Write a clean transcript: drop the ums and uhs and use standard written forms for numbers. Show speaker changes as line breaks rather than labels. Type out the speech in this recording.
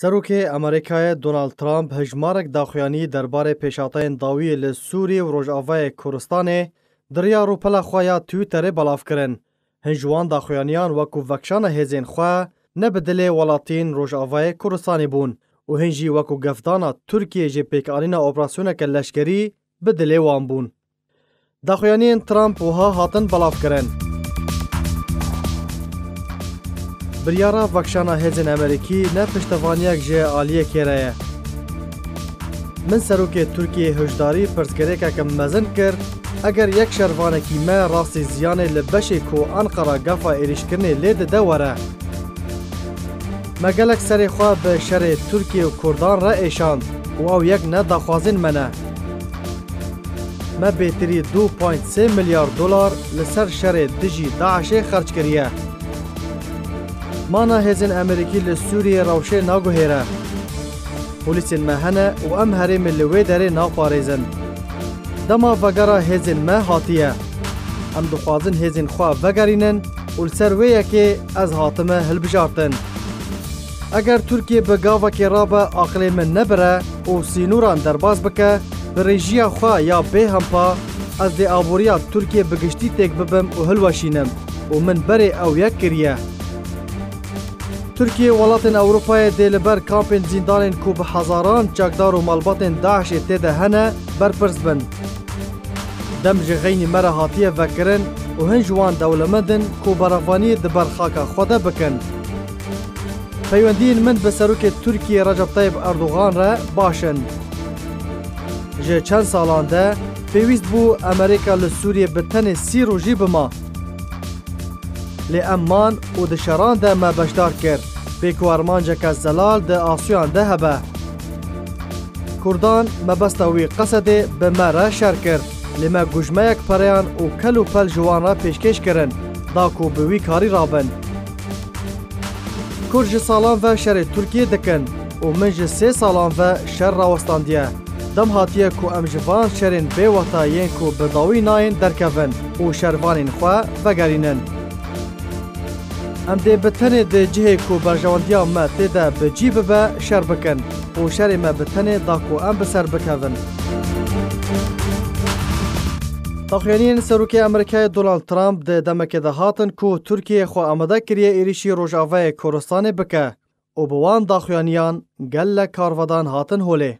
سروک امریکای دونالد ترامپ هجمارک داخویانی درباره پیشاتین داوی لسوری و روجاوای کردستان دریا رو پلا خوایا تویتر بلاف کرن. هنجوان داخویانیان وکو وکشان هزین خواه نبدل ولاتین روجاوای کردستانی بون و هنجی وکو گفدانا ترکیه جی پیکانین اپراسیون که لشکری بدل وان بون. داخویانین ترامپ وها هاتن بلاف کرن. بریارا وکشانا هزین امریکی نه پشتوانیک جه آلیه کرایه. من سروک ترکیه هجداری پرسگره که مزن کرد اگر یک شروانکی ما راستی زیانه لبشی کو انقره گفا ایریش کرنه لید دوره. مگلک سری خواه به شر ترکیه و کردان را ایشاند و او یک نه داخوازین منه. ما بهتری 2.3 میلیارد دلار لسر شر دجی داعش خرج کریه. مانا هزین امریکی لسوریه روشه ناگوهیره. پولیسین مهنه و ام هریم لوی داره ناپاریزن. دما وگرا هزین مه هاتیه. ام دخوازن هزین خواه وگرینن و لسر ویه که از هاتمه هلبجارتن. اگر ترکیه بگاوه که رابه آقلی من نبره و سینوران درباز بکه به رژیا خواه یا به همپا از دی آبوریا ترکیه بگشتی تک ببم و هلوشینم و من بره او یک کریه. ترکیه ولاتن اوروپای دیلبر کامپین زندانین کو به هزاران چاکدار و مالباتن داعش تیده هنه برپرس بن. دم جغینی مره هاتیه وکرن و هنجوان دولمدن کو برافانی دبر خاکا خوده بکن. پیوندین من به سروک ترکیه رجب طیب اردوغان را باشن. جه چند سالان ده پیویست بو امریکا لسوریه بتن 30 روژی بما. لی امان و دشاران ده ما بشدار کرد. پیکو ارمانجه که زلال ده آسیان ده هبه. کردان مبستوی قصده به ما را شر کرد. لی ما گوشمه یک پریان و کل و پل جوان را پیشکش کرن. داکو بوی کاری رابن. کرج سالان و شر ترکیه دکن و منج 3 سالان و شر راوستاندیه. دم هاتیه کو ام جوان شرین بی وطایین کو بداوی ناین درکون و شروانین خواه وگرینن. ام دی بتنه دی جهه کو برجواندیا ما تیده بجیب به شر بکن و شر ما بتنه دا کو ام بسر بکون. داخویانین سروک امریکای دونالد ترامپ دی دمک ده هاتن کو ترکیه خو آمده کریه ایریشی روجاوای کردستان بکه و بوان داخویانیان گل کارودان هاتن هوله.